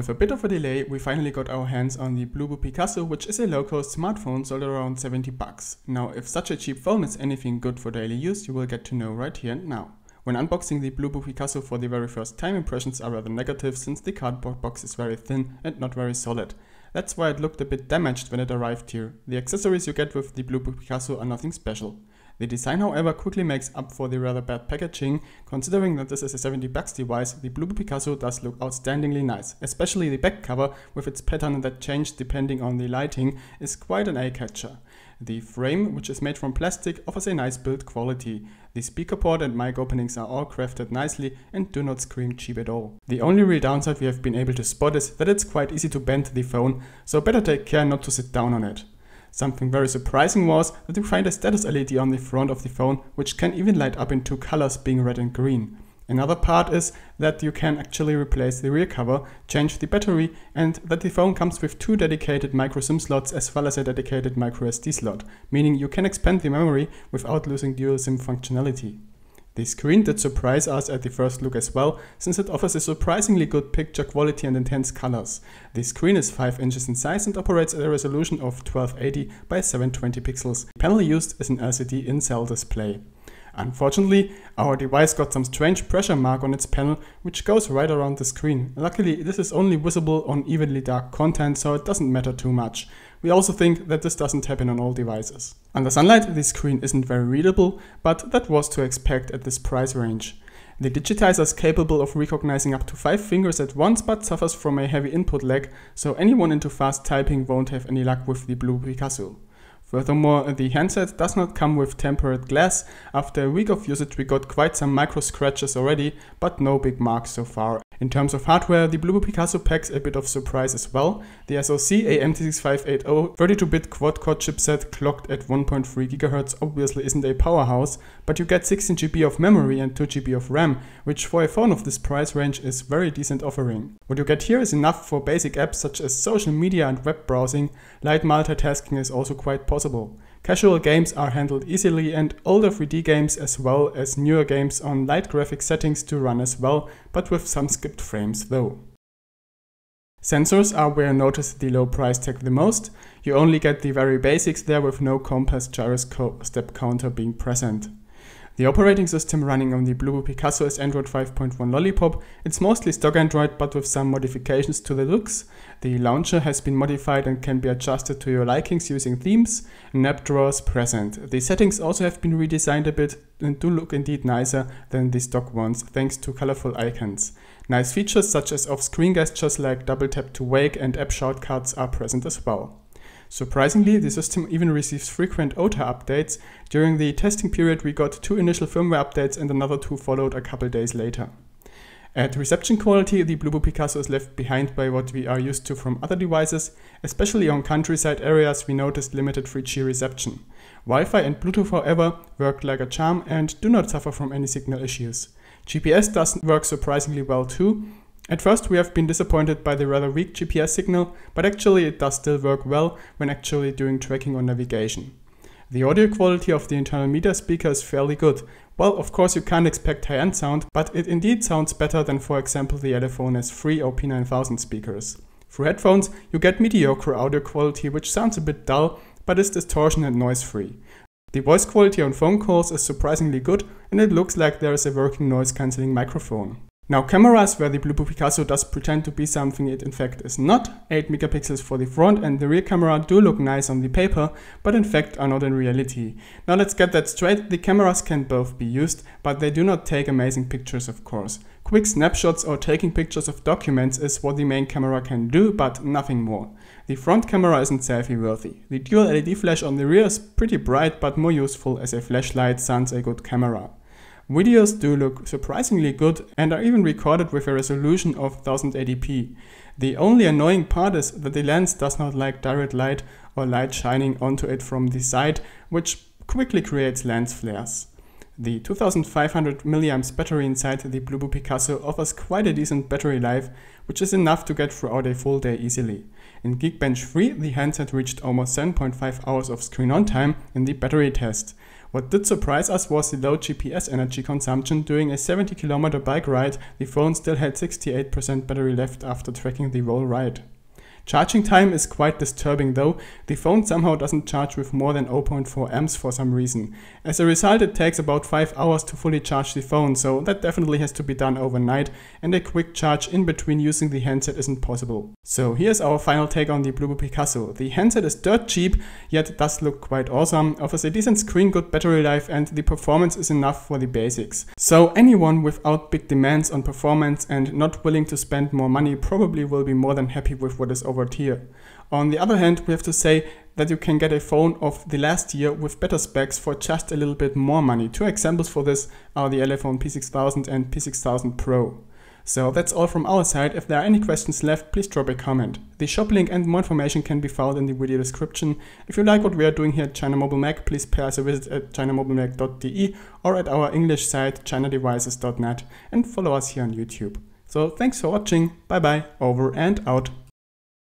With a bit of a delay, we finally got our hands on the Bluboo Picasso, which is a low-cost smartphone sold around 70 bucks. Now, if such a cheap phone is anything good for daily use, you will get to know right here and now. When unboxing the Bluboo Picasso for the very first time, impressions are rather negative since the cardboard box is very thin and not very solid. That's why it looked a bit damaged when it arrived here. The accessories you get with the Bluboo Picasso are nothing special. The design, however, quickly makes up for the rather bad packaging. Considering that this is a 70 bucks device, the Bluboo Picasso does look outstandingly nice. Especially the back cover, with its pattern that changes depending on the lighting, is quite an eye-catcher. The frame, which is made from plastic, offers a nice build quality. The speaker port and mic openings are all crafted nicely and do not scream cheap at all. The only real downside we have been able to spot is that it's quite easy to bend the phone, so better take care not to sit down on it. Something very surprising was that you find a status LED on the front of the phone, which can even light up in two colors, being red and green. Another part is that you can actually replace the rear cover, change the battery, and that the phone comes with two dedicated micro SIM slots as well as a dedicated micro SD slot, meaning you can expand the memory without losing dual SIM functionality. The screen did surprise us at the first look as well, since it offers a surprisingly good picture quality and intense colors. The screen is 5 inches in size and operates at a resolution of 1280 by 720 pixels. The panel used is an LCD in-cell display. Unfortunately, our device got some strange pressure mark on its panel, which goes right around the screen. Luckily, this is only visible on evenly dark content, so it doesn't matter too much. We also think that this doesn't happen on all devices. Under sunlight, the screen isn't very readable, but that was to expect at this price range. The digitizer is capable of recognizing up to 5 fingers at once, but suffers from a heavy input lag, so anyone into fast typing won't have any luck with the Bluboo Picasso. Furthermore, the handset does not come with tempered glass. After a week of usage we got quite some micro scratches already, but no big marks so far. In terms of hardware, the Bluboo Picasso packs a bit of surprise as well. The SoC AMT6580 32-bit quad-core chipset clocked at 1.3 GHz obviously isn't a powerhouse, but you get 16 GB of memory and 2 GB of RAM, which for a phone of this price range is very decent offering. What you get here is enough for basic apps such as social media and web browsing. Light multitasking is also quite possible. Casual games are handled easily, and older 3D games as well as newer games on light graphic settings to run as well, but with some skipped frames though. Sensors are where you notice the low price tag the most. You only get the very basics there with no compass, gyroscope, step counter being present. The operating system running on the Bluboo Picasso is Android 5.1 Lollipop. It's mostly stock Android, but with some modifications to the looks. The launcher has been modified and can be adjusted to your likings using themes, and app drawers present. The settings also have been redesigned a bit and do look indeed nicer than the stock ones, thanks to colorful icons. Nice features such as off-screen gestures like double tap to wake and app shortcuts are present as well. Surprisingly, the system even receives frequent OTA updates. During the testing period we got 2 initial firmware updates and another 2 followed a couple days later. At reception quality, the Bluboo Picasso is left behind by what we are used to from other devices. Especially on countryside areas we noticed limited 3G reception. Wi-Fi and Bluetooth, however, worked like a charm and do not suffer from any signal issues. GPS does work surprisingly well too. At first we have been disappointed by the rather weak GPS signal, but actually it does still work well when actually doing tracking or navigation. The audio quality of the internal media speaker is fairly good. Well, of course you can't expect high-end sound, but it indeed sounds better than for example the Elephone S3 or P9000 speakers. Through headphones you get mediocre audio quality, which sounds a bit dull, but is distortion and noise free. The voice quality on phone calls is surprisingly good, and it looks like there is a working noise cancelling microphone. Now cameras, where the Bluboo Picasso does pretend to be something it in fact is not. 8 megapixels for the front and the rear camera do look nice on the paper, but in fact are not in reality. Now let's get that straight, the cameras can both be used, but they do not take amazing pictures of course. Quick snapshots or taking pictures of documents is what the main camera can do, but nothing more. The front camera isn't selfie worthy. The dual LED flash on the rear is pretty bright, but more useful as a flashlight sans a good camera. Videos do look surprisingly good and are even recorded with a resolution of 1080p. The only annoying part is that the lens does not like direct light or light shining onto it from the side, which quickly creates lens flares. The 2500 mAh battery inside the Bluboo Picasso offers quite a decent battery life, which is enough to get throughout a full day easily. In Geekbench 3, the handset reached almost 7.5 hours of screen on time in the battery test. What did surprise us was the low GPS energy consumption. During a 70-kilometer bike ride, the phone still had 68% battery left after tracking the whole ride. Charging time is quite disturbing though. The phone somehow doesn't charge with more than 0.4 amps for some reason. As a result, it takes about 5 hours to fully charge the phone, so that definitely has to be done overnight, and a quick charge in between using the handset isn't possible. So here's our final take on the Bluboo Picasso. The handset is dirt cheap, yet it does look quite awesome, offers a decent screen, good battery life, and the performance is enough for the basics. So anyone without big demands on performance and not willing to spend more money probably will be more than happy with what is offered here. On the other hand, we have to say that you can get a phone of the last year with better specs for just a little bit more money. Two examples for this are the iPhone P6000 and P6000 Pro. So that's all from our side. If there are any questions left, please drop a comment. The shop link and more information can be found in the video description. If you like what we are doing here at ChinaMobileMag, please pay us a visit at ChinaMobileMag.de or at our English site ChinaDevices.net, and follow us here on YouTube. So thanks for watching, bye bye, over and out.